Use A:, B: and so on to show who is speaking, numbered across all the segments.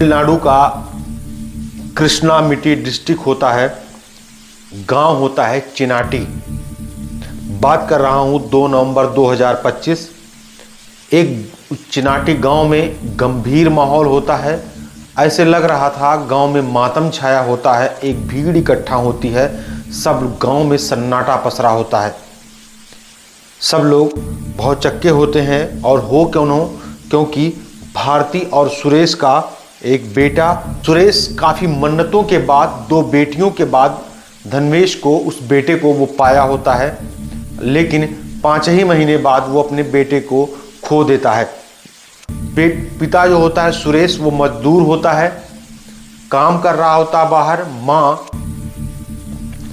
A: तमिलनाडु का कृष्णामिट्टी डिस्ट्रिक्ट होता है, गांव होता है चिनाटी। बात कर रहा हूं 2 नवंबर 2025। एक चिनाटी गांव में गंभीर माहौल होता है। ऐसे लग रहा था गांव में मातम छाया होता है, एक भीड़ इकट्ठा होती है, सब गांव में सन्नाटा पसरा होता है। सब लोग बहुत चक्के होते हैं और हो क्योंकि भारती और सुरेश का एक बेटा, सुरेश काफ़ी मन्नतों के बाद 2 बेटियों के बाद धनवेश को, उस बेटे को वो पाया होता है, लेकिन 5 ही महीने बाद वो अपने बेटे को खो देता है। पिता जो होता है सुरेश, वो मजदूर होता है, काम कर रहा होता बाहर। माँ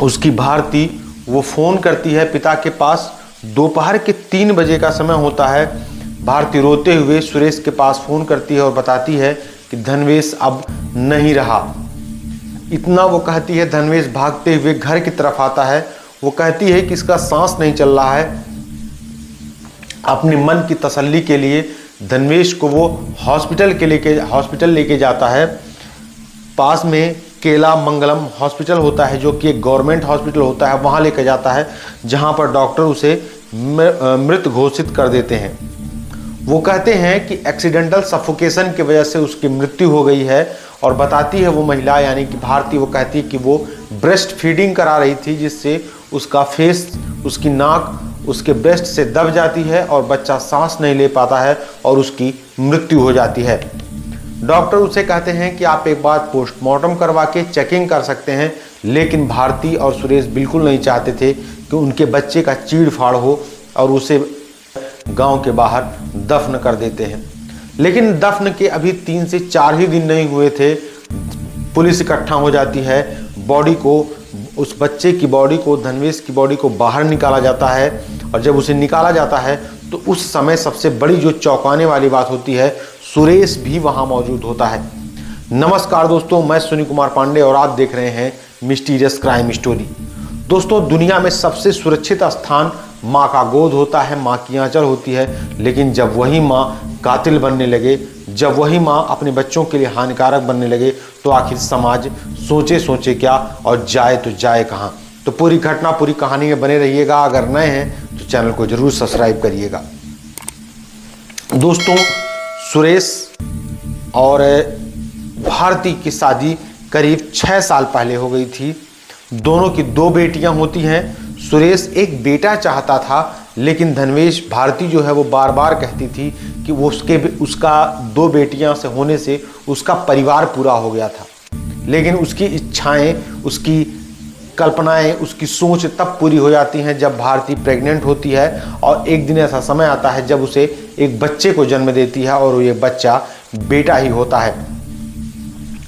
A: उसकी भारती, वो फ़ोन करती है पिता के पास। दोपहर के 3 बजे का समय होता है। भारती रोते हुए सुरेश के पास फ़ोन करती है और बताती है कि धनवेश अब नहीं रहा। इतना वो कहती है, धनवेश भागते हुए घर की तरफ आता है। वो कहती है कि इसका सांस नहीं चल रहा है। अपने मन की तसल्ली के लिए धनवेश को वो हॉस्पिटल लेके जाता है। पास में केला मंगलम हॉस्पिटल होता है, जो कि एक गवर्नमेंट हॉस्पिटल होता है, वहाँ लेकर जाता है, जहाँ पर डॉक्टर उसे मृत घोषित कर देते हैं। वो कहते हैं कि एक्सीडेंटल सफोकेशन की वजह से उसकी मृत्यु हो गई है। और बताती है वो महिला, यानी कि भारती, वो कहती है कि वो ब्रेस्ट फीडिंग करा रही थी, जिससे उसका फेस, उसकी नाक उसके ब्रेस्ट से दब जाती है और बच्चा सांस नहीं ले पाता है और उसकी मृत्यु हो जाती है। डॉक्टर उसे कहते हैं कि आप एक बार पोस्टमार्टम करवा के चेकिंग कर सकते हैं, लेकिन भारती और सुरेश बिल्कुल नहीं चाहते थे कि उनके बच्चे का चीड़ फाड़ हो और उसे गांव के बाहर दफन कर देते हैं। लेकिन दफन के अभी 3 से 4 ही दिन नहीं हुए थे, पुलिस इकट्ठा हो जाती है। बॉडी को, उस बच्चे की बॉडी को, धनवेश की बॉडी को बाहर निकाला जाता है। और जब उसे निकाला जाता है तो उस समय सबसे बड़ी जो चौंकाने वाली बात होती है, सुरेश भी वहां मौजूद होता है। नमस्कार दोस्तों, मैं सुनील कुमार पांडे और आप देख रहे हैं मिस्टीरियस क्राइम स्टोरी। दोस्तों, दुनिया में सबसे सुरक्षित स्थान माँ का गोद होता है, माँ की आंचल होती है। लेकिन जब वही माँ कातिल बनने लगे, जब वही माँ अपने बच्चों के लिए हानिकारक बनने लगे, तो आखिर समाज सोचे क्या और जाए तो जाए कहाँ। तो पूरी घटना, पूरी कहानी में बने रहिएगा। अगर नए हैं तो चैनल को जरूर सब्सक्राइब करिएगा। दोस्तों, सुरेश और भारती की शादी करीब 6 साल पहले हो गई थी। दोनों की 2 बेटियां होती हैं। सुरेश एक बेटा चाहता था, लेकिन धनवेश, भारती जो है वो बार बार कहती थी कि वो उसका 2 बेटियां से होने से उसका परिवार पूरा हो गया था। लेकिन उसकी इच्छाएं, उसकी कल्पनाएं, उसकी सोच तब पूरी हो जाती हैं जब भारती प्रेग्नेंट होती है। और एक दिन ऐसा समय आता है जब उसे एक बच्चे को जन्म देती है और ये बच्चा बेटा ही होता है।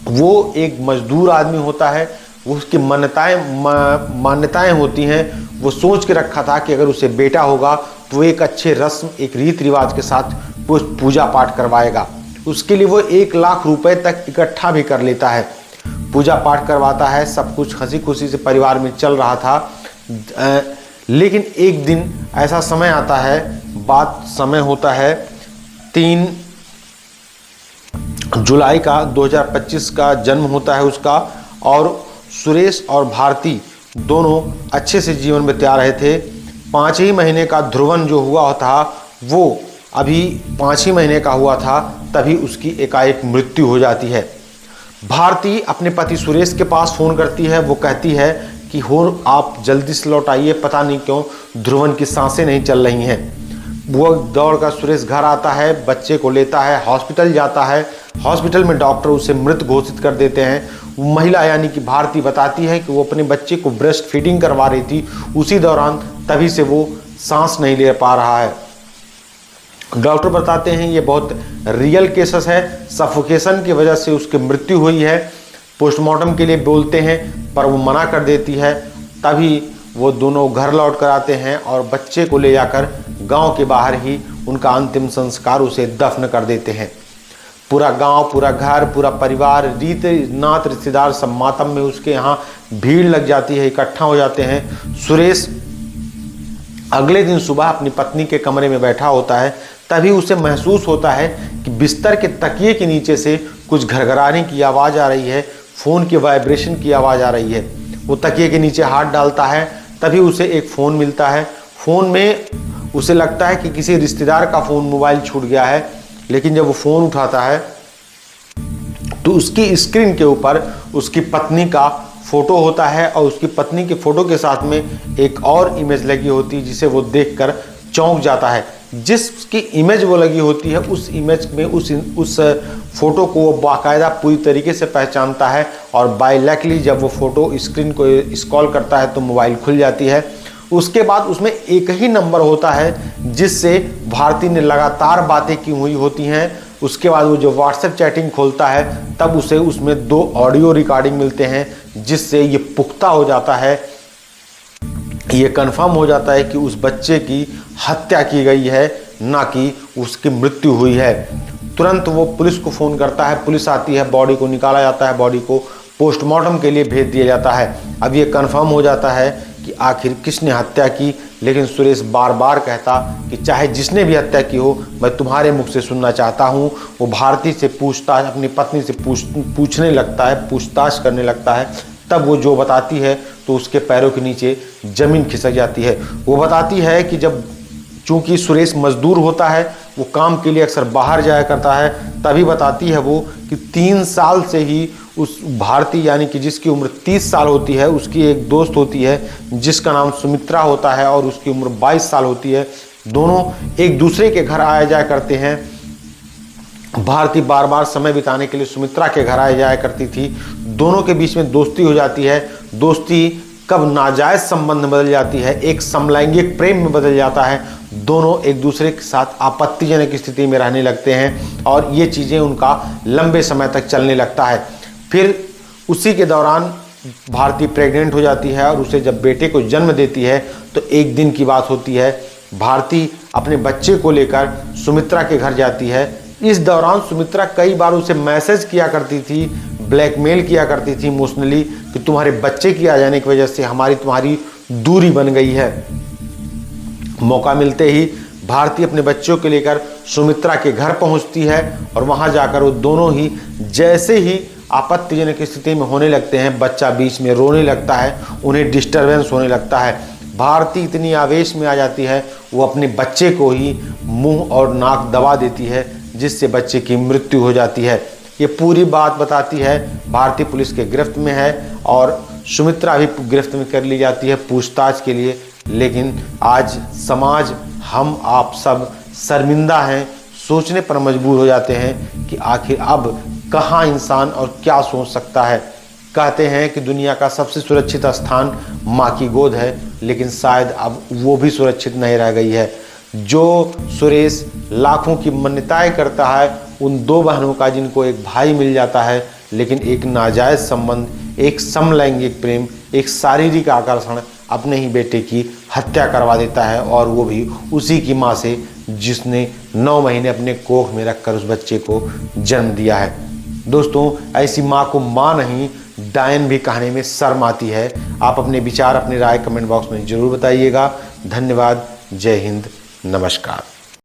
A: वो एक मजदूर आदमी होता है, वो उसकी मान्यताएं होती हैं। वो सोच के रखा था कि अगर उसे बेटा होगा तो एक अच्छे रस्म, एक रीति रिवाज के साथ पूजा पाठ करवाएगा। उसके लिए वो 1 लाख रुपए तक इकट्ठा भी कर लेता है, पूजा पाठ करवाता है। सब कुछ हंसी खुशी से परिवार में चल रहा था। लेकिन एक दिन ऐसा समय आता है, समय होता है 3 जुलाई का 2025 का जन्म होता है उसका। और सुरेश और भारती दोनों अच्छे से जीवन बिता रहे थे। 5 ही महीने का ध्रुवन जो हुआ था, वो अभी 5 ही महीने का हुआ था, तभी उसकी एकाएक मृत्यु हो जाती है। भारती अपने पति सुरेश के पास फ़ोन करती है। वो कहती है कि आप जल्दी से लौट आइए, पता नहीं क्यों ध्रुवन की सांसें नहीं चल रही हैं। वो दौड़कर सुरेश घर आता है, बच्चे को लेता है, हॉस्पिटल जाता है। हॉस्पिटल में डॉक्टर उसे मृत घोषित कर देते हैं। महिला यानी कि भारती बताती है कि वो अपने बच्चे को ब्रेस्ट फीडिंग करवा रही थी, उसी दौरान तभी से वो सांस नहीं ले पा रहा है। डॉक्टर बताते हैं ये बहुत रियल केसेस है, सफोकेशन की वजह से उसकी मृत्यु हुई है। पोस्टमार्टम के लिए बोलते हैं पर वो मना कर देती है। तभी वो दोनों घर लौट कर आते हैं और बच्चे को ले जाकर गांव के बाहर ही उनका अंतिम संस्कार, उसे दफन कर देते हैं। पूरा गांव, पूरा घर, पूरा परिवार, नात रिश्तेदार सब मातम में उसके यहाँ भीड़ लग जाती है, इकट्ठा हो जाते हैं। सुरेश अगले दिन सुबह अपनी पत्नी के कमरे में बैठा होता है, तभी उसे महसूस होता है कि बिस्तर के तकिए के नीचे से कुछ घरघराने की आवाज़ आ रही है, फ़ोन के वाइब्रेशन की आवाज़ आ रही है। वो तकिए के नीचे हाथ डालता है, तभी उसे एक फ़ोन मिलता है। फ़ोन में उसे लगता है कि किसी रिश्तेदार का फ़ोन मोबाइल छूट गया है, लेकिन जब वो फ़ोन उठाता है तो उसकी स्क्रीन के ऊपर उसकी पत्नी का फ़ोटो होता है और उसकी पत्नी के फ़ोटो के साथ में एक और इमेज लगी होती है, जिसे वो देखकर चौंक जाता है। जिसकी इमेज वो लगी होती है, उस इमेज में उस फोटो को वो बाकायदा पूरी तरीके से पहचानता है और बाय लकली जब वो फ़ोटो स्क्रीन को स्क्रॉल करता है तो मोबाइल खुल जाती है। उसके बाद उसमें एक ही नंबर होता है जिससे भारती ने लगातार बातें की हुई होती हैं। उसके बाद वो जो व्हाट्सएप चैटिंग खोलता है तब उसे उसमें 2 ऑडियो रिकॉर्डिंग मिलते हैं, जिससे ये पुख्ता हो जाता है, ये कंफर्म हो जाता है कि उस बच्चे की हत्या की गई है, ना कि उसकी मृत्यु हुई है। तुरंत वो पुलिस को फ़ोन करता है, पुलिस आती है, बॉडी को निकाला जाता है, बॉडी को पोस्टमार्टम के लिए भेज दिया जाता है। अब ये कंफर्म हो जाता है कि आखिर किसने हत्या की, लेकिन सुरेश बार बार कहता कि चाहे जिसने भी हत्या की हो, मैं तुम्हारे मुख से सुनना चाहता हूँ। वो भारती से पूछताछ, अपनी पत्नी से पूछने लगता है, पूछताछ करने लगता है। तब वो जो बताती है तो उसके पैरों के नीचे ज़मीन खिसक जाती है। वो बताती है कि जब चूँकि सुरेश मजदूर होता है, वो काम के लिए अक्सर बाहर जाया करता है, तभी बताती है वो कि 3 साल से ही उस भारती यानी कि जिसकी उम्र 30 साल होती है, उसकी एक दोस्त होती है जिसका नाम सुमित्रा होता है और उसकी उम्र 22 साल होती है। दोनों एक दूसरे के घर आया जाया करते हैं। भारती बार बार समय बिताने के लिए सुमित्रा के घर आया जाया करती थी। दोनों के बीच में दोस्ती हो जाती है। दोस्ती कब नाजायज़ संबंध में बदल जाती है, एक समलैंगिक प्रेम में बदल जाता है। दोनों एक दूसरे के साथ आपत्तिजनक स्थिति में रहने लगते हैं और ये चीज़ें उनका लंबे समय तक चलने लगता है। फिर उसी के दौरान भारती प्रेग्नेंट हो जाती है और उसे जब बेटे को जन्म देती है तो एक दिन की बात होती है, भारती अपने बच्चे को लेकर सुमित्रा के घर जाती है। इस दौरान सुमित्रा कई बार उसे मैसेज किया करती थी, ब्लैकमेल किया करती थी इमोशनली कि तुम्हारे बच्चे की आ जाने की वजह से तुम्हारी दूरी बन गई है। मौका मिलते ही भारती अपने बच्चों को लेकर सुमित्रा के घर पहुंचती है और वहां जाकर वो दोनों ही जैसे ही आपत्तिजनक स्थिति में होने लगते हैं, बच्चा बीच में रोने लगता है, उन्हें डिस्टरबेंस होने लगता है। भारती इतनी आवेश में आ जाती है, वो अपने बच्चे को ही मुंह और नाक दबा देती है, जिससे बच्चे की मृत्यु हो जाती है। ये पूरी बात बताती है। भारती पुलिस के गिरफ्त में है और सुमित्रा भी गिरफ्त में कर ली जाती है पूछताछ के लिए। लेकिन आज समाज, हम आप सब शर्मिंदा हैं, सोचने पर मजबूर हो जाते हैं कि आखिर अब कहाँ इंसान और क्या सोच सकता है। कहते हैं कि दुनिया का सबसे सुरक्षित स्थान माँ की गोद है, लेकिन शायद अब वो भी सुरक्षित नहीं रह गई है। जो सुरेश लाखों की मान्यताएं करता है, उन 2 बहनों का जिनको एक भाई मिल जाता है, लेकिन एक नाजायज़ संबंध, एक समलैंगिक प्रेम, एक शारीरिक आकर्षण अपने ही बेटे की हत्या करवा देता है, और वो भी उसी की माँ से जिसने 9 महीने अपने कोख में रखकर उस बच्चे को जन्म दिया है। दोस्तों, ऐसी माँ को माँ नहीं डायन भी कहने में शर्म आती है। आप अपने विचार, अपनी राय कमेंट बॉक्स में ज़रूर बताइएगा। धन्यवाद। जय हिंद। नमस्कार।